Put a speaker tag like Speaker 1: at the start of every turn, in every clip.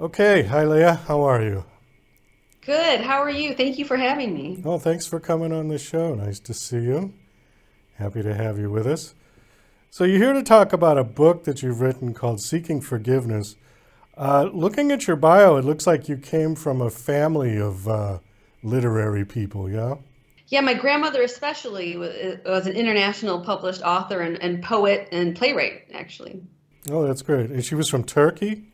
Speaker 1: Okay, hi Leah, how are you?
Speaker 2: Good. How are you? Thank you for having me.
Speaker 1: Oh, thanks for coming on the show. Nice to see you. Happy to have you with us. So, you're here to talk about a book that you've written called Seeking Forgiveness. Looking at your bio, it looks like you came from a family of literary people, yeah?
Speaker 2: Yeah, my grandmother especially was an international published author and poet and playwright, actually.
Speaker 1: Oh, that's great. And she was from Turkey?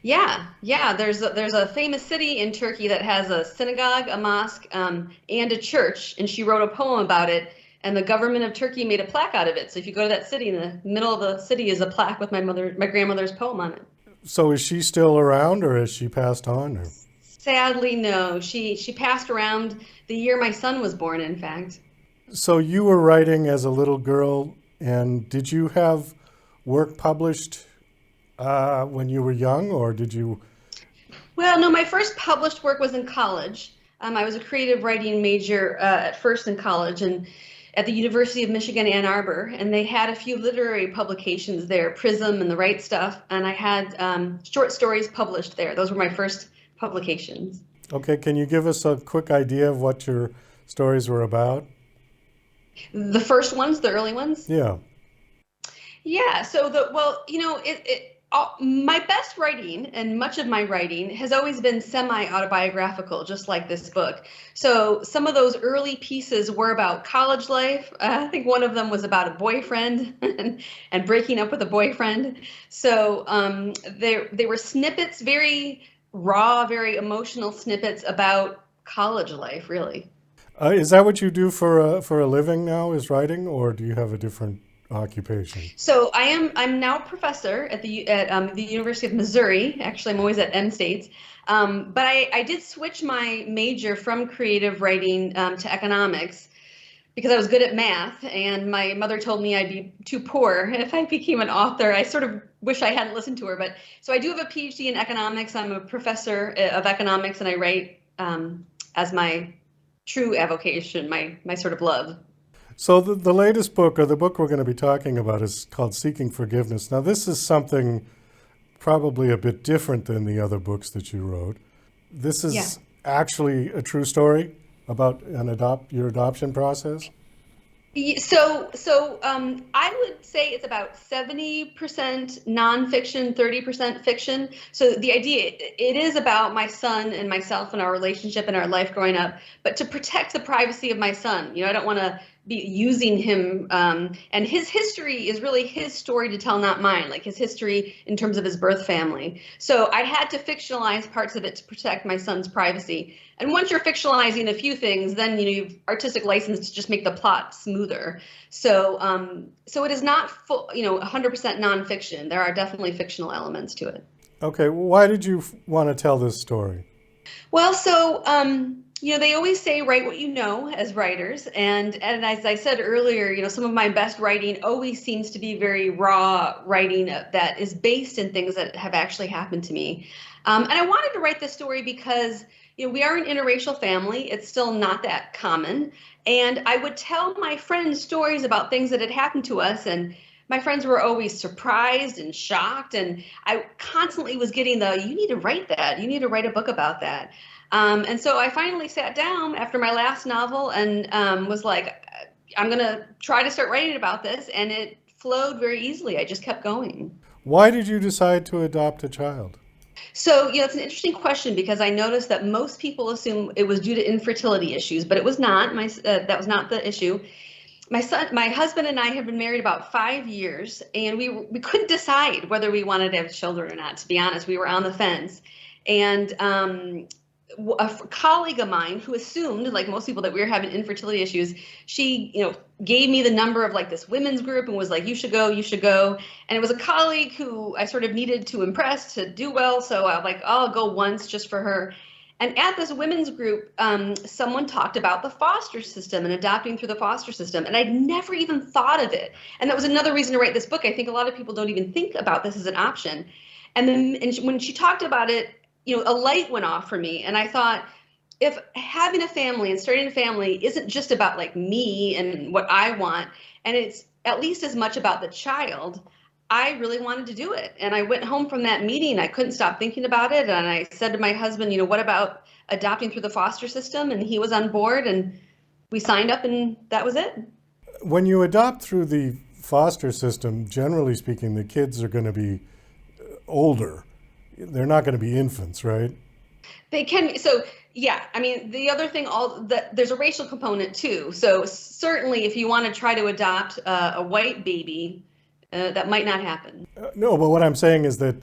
Speaker 2: Yeah. There's a famous city in Turkey that has a synagogue, a mosque, and a church, and she wrote a poem about it. And the government of Turkey made a plaque out of it. So if you go to that city, in the middle of the city is a plaque with my grandmother's poem on it.
Speaker 1: So, is she still around or has she passed on? Or?
Speaker 2: Sadly, no. She passed around the year my son was born, in fact.
Speaker 1: So, you were writing as a little girl, and did you have work published when you were young, or did you?
Speaker 2: Well, no, my first published work was in college. I was a creative writing major at first in college and at the University of Michigan, Ann Arbor, and they had a few literary publications there, Prism and The Right Stuff, and I had short stories published there. Those were my first publications.
Speaker 1: Okay, can you give us a quick idea of what your stories were about?
Speaker 2: The first ones, the early ones.
Speaker 1: Yeah.
Speaker 2: Yeah, so my best writing and much of my writing has always been semi-autobiographical, just like this book. So some of those early pieces were about college life. I think one of them was about a boyfriend and breaking up with a boyfriend. So they were snippets, very raw, very emotional snippets about college life, really.
Speaker 1: Is that what you do for a living now? Is writing, or do you have a different occupation?
Speaker 2: So I'm now a professor at the University of Missouri. Actually, I'm always at M States. But I did switch my major from creative writing to economics because I was good at math, and my mother told me I'd be too poor if I became an author. I sort of wish I hadn't listened to her, but so I do have a PhD in economics. I'm a professor of economics, and I write as my true avocation, my sort of love.
Speaker 1: So the latest book, or the book we're going to be talking about, is called Seeking Forgiveness. Now, this is something probably a bit different than the other books that you wrote. This
Speaker 2: Yeah.
Speaker 1: is actually a true story about your adoption process.
Speaker 2: I would say it's about 70% nonfiction, 30% fiction. So the idea, it is about my son and myself and our relationship and our life growing up, but to protect the privacy of my son. I don't want to be using him, and his history is really his story to tell, not mine, like his history in terms of his birth family. So I had to fictionalize parts of it to protect my son's privacy. And once you're fictionalizing a few things, then you've artistic license to just make the plot smoother. So it is not full, 100% nonfiction. There are definitely fictional elements to it.
Speaker 1: Okay, why did you want to tell this story?
Speaker 2: Well, they always say write what you know as writers, and as I said earlier, some of my best writing always seems to be very raw writing that is based in things that have actually happened to me. And I wanted to write this story because we are an interracial family. It's still not that common, and I would tell my friends stories about things that had happened to us, and my friends were always surprised and shocked, and I constantly was getting you need to write that. You need to write a book about that. And so I finally sat down after my last novel and was like, I'm going to try to start writing about this. And it flowed very easily. I just kept going.
Speaker 1: Why did you decide to adopt a child?
Speaker 2: So, it's an interesting question because I noticed that most people assume it was due to infertility issues, but it was not. That was not the issue. My husband and I have been married about 5 years, and we couldn't decide whether we wanted to have children or not. To be honest, we were on the fence, and a colleague of mine who assumed, like most people, that we were having infertility issues, she, gave me the number of like this women's group and was like, you should go, you should go. And it was a colleague who I sort of needed to impress to do well. So I was like, I'll go once just for her. And at this women's group, someone talked about the foster system and adopting through the foster system. And I'd never even thought of it. And that was another reason to write this book. I think a lot of people don't even think about this as an option. When she talked about it, a light went off for me. And I thought, if having a family and starting a family isn't just about like me and what I want, and it's at least as much about the child, I really wanted to do it. And I went home from that meeting. I couldn't stop thinking about it. And I said to my husband, what about adopting through the foster system? And he was on board and we signed up and that was it.
Speaker 1: When you adopt through the foster system, generally speaking, the kids are going to be older. They're not going to be infants, right?
Speaker 2: They can, so yeah, I mean, the other thing, there's a racial component too. So certainly if you want to try to adopt a white baby, that might not happen.
Speaker 1: No, but what I'm saying is that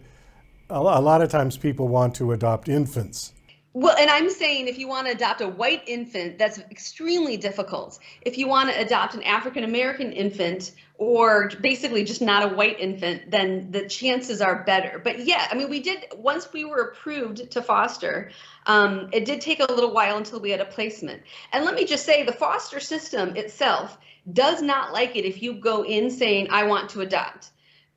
Speaker 1: a lot of times people want to adopt infants.
Speaker 2: Well, and I'm saying if you want to adopt a white infant, that's extremely difficult. If you want to adopt an African American infant or basically just not a white infant, then the chances are better. But yeah, I mean, once we were approved to foster, it did take a little while until we had a placement. And let me just say, the foster system itself does not like it if you go in saying, I want to adopt.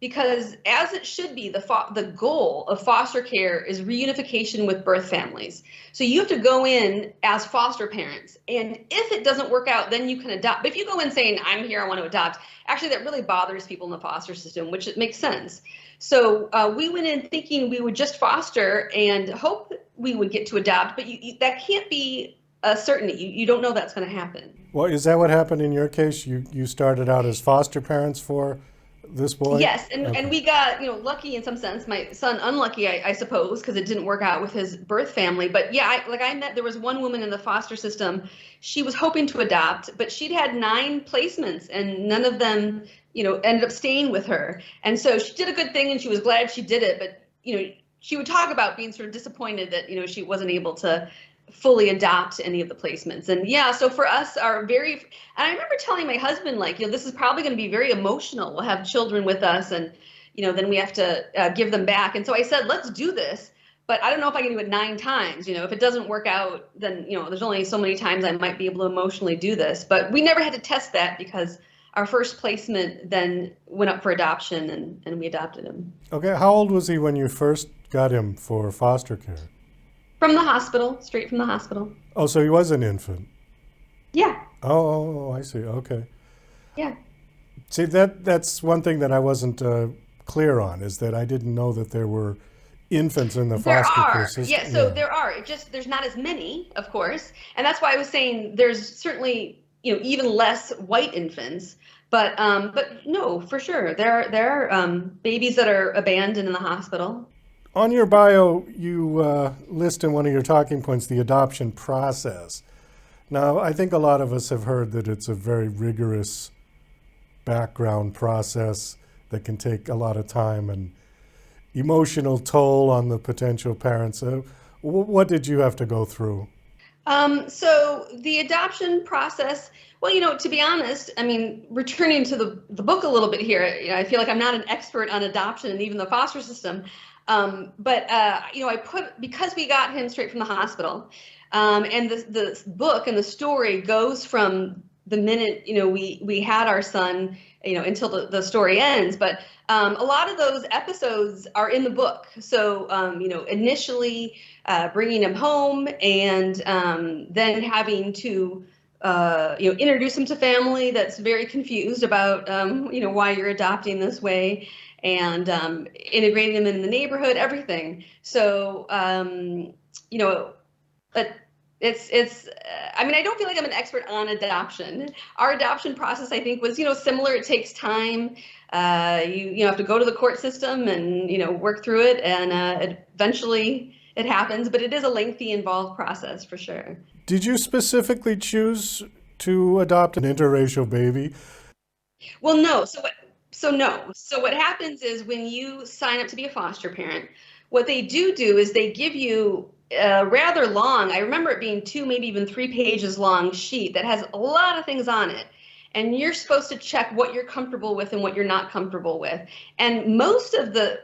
Speaker 2: Because as it should be, the goal of foster care is reunification with birth families. So you have to go in as foster parents. And if it doesn't work out, then you can adopt. But if you go in saying, I'm here, I want to adopt, actually that really bothers people in the foster system, which it makes sense. So we went in thinking we would just foster and hope we would get to adopt. But that can't be a certainty. You don't know that's going to happen.
Speaker 1: Well, is that what happened in your case? You started out as foster parents for this boy?
Speaker 2: Yes, and
Speaker 1: Okay.
Speaker 2: and we got lucky in some sense. My son unlucky, I suppose, because it didn't work out with his birth family. But yeah, there was one woman in the foster system. She was hoping to adopt, but she'd had 9 placements, and none of them ended up staying with her. And so she did a good thing, and she was glad she did it. But she would talk about being sort of disappointed that she wasn't able to fully adopt any of the placements. And yeah, so for us and I remember telling my husband, like, this is probably going to be very emotional. We'll have children with us and, then we have to give them back. And so I said, let's do this, but I don't know if I can do it 9 times. If it doesn't work out, then, there's only so many times I might be able to emotionally do this, but we never had to test that because our first placement then went up for adoption and we adopted him.
Speaker 1: Okay, how old was he when you first got him for foster care?
Speaker 2: From the hospital, straight from the hospital.
Speaker 1: Oh, so he was an infant.
Speaker 2: Yeah.
Speaker 1: Oh, I see. Okay.
Speaker 2: Yeah.
Speaker 1: See, that's one thing that I wasn't clear on, is that I didn't know that there were infants in the foster care system.
Speaker 2: Yeah, so there are. There's not as many, of course. And that's why I was saying there's certainly, even less white infants. But no, for sure. There are babies that are abandoned in the hospital.
Speaker 1: On your bio, you list in one of your talking points the adoption process. Now, I think a lot of us have heard that it's a very rigorous background process that can take a lot of time and emotional toll on the potential parents. What did you have to go through?
Speaker 2: So the adoption process, well, to be honest, I mean, returning to the book a little bit here, I feel like I'm not an expert on adoption and even the foster system. But because we got him straight from the hospital, and the book and the story goes from the minute, we had our son, until the story ends. But a lot of those episodes are in the book. So, initially bringing him home and then having to introduce him to family that's very confused about, why you're adopting this way, and integrating them in the neighborhood, everything. So, but it's I mean, I don't feel like I'm an expert on adoption. Our adoption process, I think, was, similar. It takes time. You have to go to the court system and, work through it. And eventually it happens. But it is a lengthy, involved process for sure.
Speaker 1: Did you specifically choose to adopt an interracial baby?
Speaker 2: Well, no. So what happens is when you sign up to be a foster parent, what they do is they give you a rather long, I remember it being 2, maybe even 3 pages long sheet that has a lot of things on it. And you're supposed to check what you're comfortable with and what you're not comfortable with. And most of the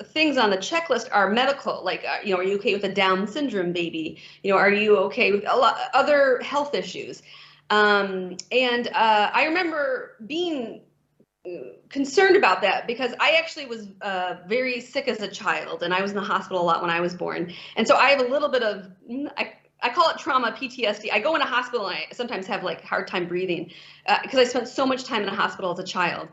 Speaker 2: things on the checklist are medical, like, are you okay with a Down syndrome baby? Are you okay with a lot other health issues? And I remember being concerned about that because I actually was very sick as a child, and I was in the hospital a lot when I was born. And so I have a little bit of, I call it trauma PTSD. I go in a hospital and I sometimes have like hard time breathing because I spent so much time in a hospital as a child.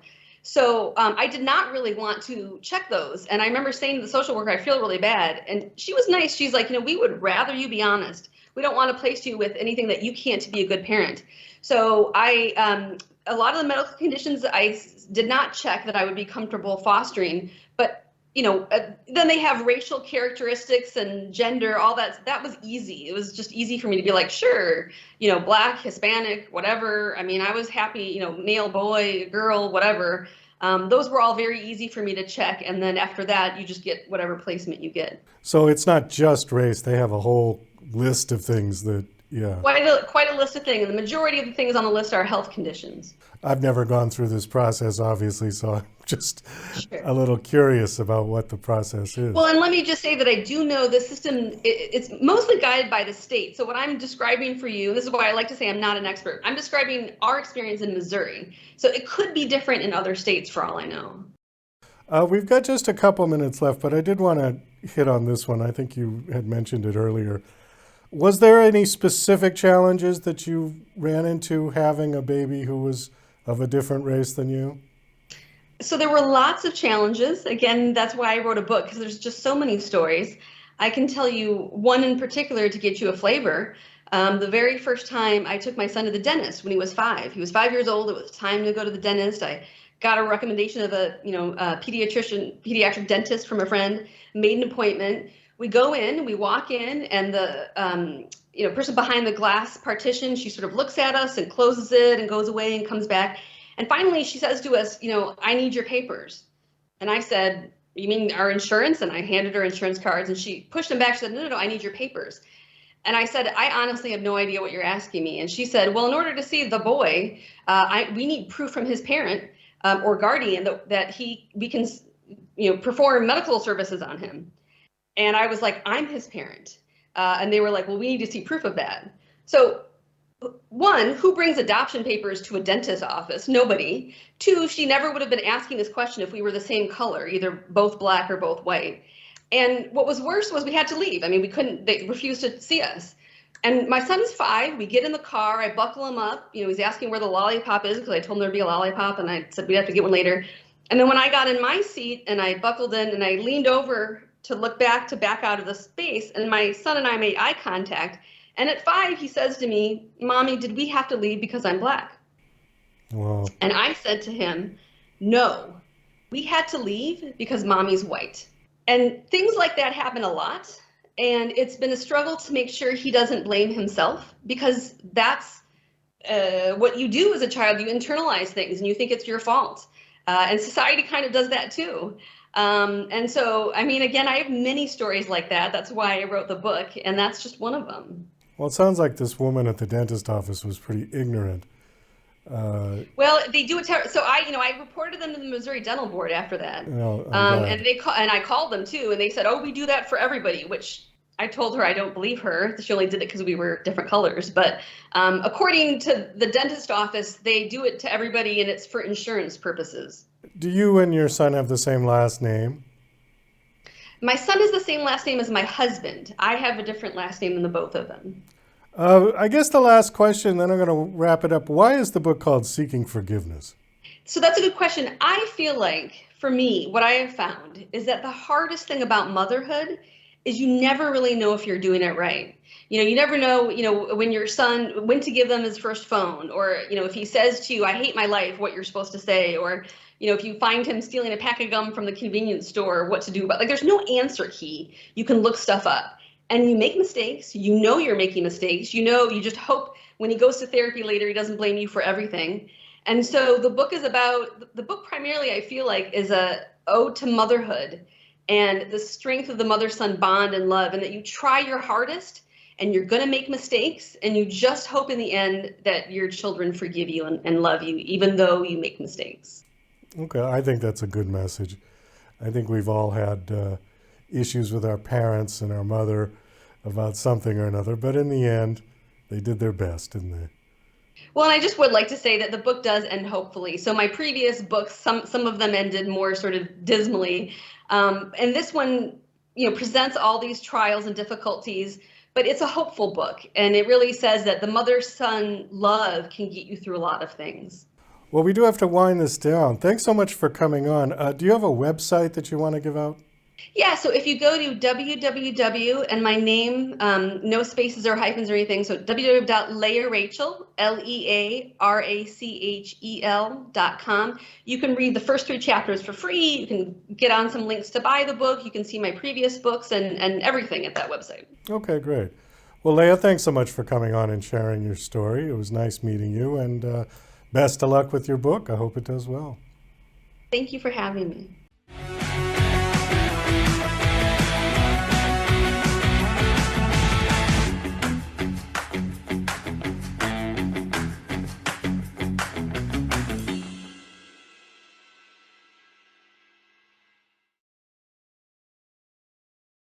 Speaker 2: So I did not really want to check those. And I remember saying to the social worker, I feel really bad. And she was nice. She's like, we would rather you be honest. We don't want to place you with anything that you can't to be a good parent. So a lot of the medical conditions I did not check that I would be comfortable fostering, but then they have racial characteristics and gender, all that. That was easy. It was just easy for me to be like, sure, Black, Hispanic, whatever. I mean, I was happy, male, boy, girl, whatever. Those were all very easy for me to check. And then after that, you just get whatever placement you get.
Speaker 1: So it's not just race. They have a whole list of things that, yeah.
Speaker 2: Quite a list of things. The majority of the things on the list are health conditions.
Speaker 1: I've never gone through this process, obviously, so I'm just
Speaker 2: Sure.
Speaker 1: a little curious about what the process is.
Speaker 2: Well, and let me just say that I do know the system, it's mostly guided by the state. So what I'm describing for you, this is why I like to say I'm not an expert. I'm describing our experience in Missouri. So it could be different in other states for all I know.
Speaker 1: We've got just a couple minutes left, but I did want to hit on this one. I think you had mentioned it earlier. Was there any specific challenges that you ran into having a baby who was of a different race than you?
Speaker 2: So there were lots of challenges. Again, that's why I wrote a book, because there's just so many stories. I can tell you one in particular to get you a flavor. The very first time I took my son to the dentist when he was 5. He was 5 years old. It was time to go to the dentist. I got a recommendation of a pediatric dentist from a friend, made an appointment. We go in, we walk in, and the person behind the glass partition, she sort of looks at us and closes it and goes away and comes back. And finally, she says to us, I need your papers. And I said, you mean our insurance? And I handed her insurance cards, and she pushed them back. She said, no, I need your papers. And I said, I honestly have no idea what you're asking me. And she said, well, in order to see the boy, we need proof from his parent or guardian that we can perform medical services on him. And I was like, I'm his parent. And they were like, well, we need to see proof of that. So one, who brings adoption papers to a dentist's office? Nobody. Two, she never would have been asking this question if we were the same color, either both Black or both white. And what was worse was we had to leave. I mean, they refused to see us. And my son's 5. We get in the car. I buckle him up. He's asking where the lollipop is, because I told him there'd be a lollipop, and I said we'd have to get one later. And then when I got in my seat and I buckled in and I leaned over to look back out of the space, and my son and I made eye contact. And at 5, he says to me, Mommy, did we have to leave because I'm Black?
Speaker 1: Wow.
Speaker 2: And I said to him, no, we had to leave because Mommy's white. And things like that happen a lot. And it's been a struggle to make sure he doesn't blame himself, because that's what you do as a child. You internalize things and you think it's your fault. And society kind of does that too. And so, I mean, again, I have many stories like that. That's why I wrote the book, and that's just one of them.
Speaker 1: Well, it sounds like this woman at the dentist office was pretty ignorant.
Speaker 2: Well, they do it. So I reported them to the Missouri Dental Board after that, and I called them too, and they said, "Oh, we do that for everybody," which I told her I don't believe her. She only did it because we were different colors. But according to the dentist office, they do it to everybody, and it's for insurance purposes.
Speaker 1: Do you and your son have the same last name?
Speaker 2: My son has the same last name as my husband. I have a different last name than the both of them.
Speaker 1: I guess the last question, then I'm going to wrap it up. Why is the book called Seeking Forgiveness?
Speaker 2: So that's a good question. I feel like, for me, what I have found is that the hardest thing about motherhood is you never really know if you're doing it right. You never know, when your son, when to give them his first phone, or, if he says to you, I hate my life, what you're supposed to say, or, if you find him stealing a pack of gum from the convenience store, what to do about, there's no answer key. You can look stuff up, and you make mistakes. You're making mistakes. You just hope when he goes to therapy later, he doesn't blame you for everything. And so the book primarily, I feel like, is a ode to motherhood and the strength of the mother-son bond and love, and that you try your hardest and you're going to make mistakes, and you just hope in the end that your children forgive you and love you, even though you make mistakes.
Speaker 1: Okay, I think that's a good message. I think we've all had issues with our parents and our mother about something or another, but in the end, they did their best, didn't they?
Speaker 2: Well, and I just would like to say that the book does end hopefully. So my previous books, some of them ended more sort of dismally. And this one, presents all these trials and difficulties, but it's a hopeful book. And it really says that the mother-son love can get you through a lot of things.
Speaker 1: Well, we do have to wind this down. Thanks so much for coming on. Do you have a website that you want to give out?
Speaker 2: Yeah, so if you go to www and my name, no spaces or hyphens or anything, so www.learachel, LeaRachel.com. You can read the first 3 chapters for free. You can get on some links to buy the book. You can see my previous books and everything at that website.
Speaker 1: Okay, great. Well, Lea, thanks so much for coming on and sharing your story. It was nice meeting you, and best of luck with your book. I hope it does well.
Speaker 2: Thank you for having me.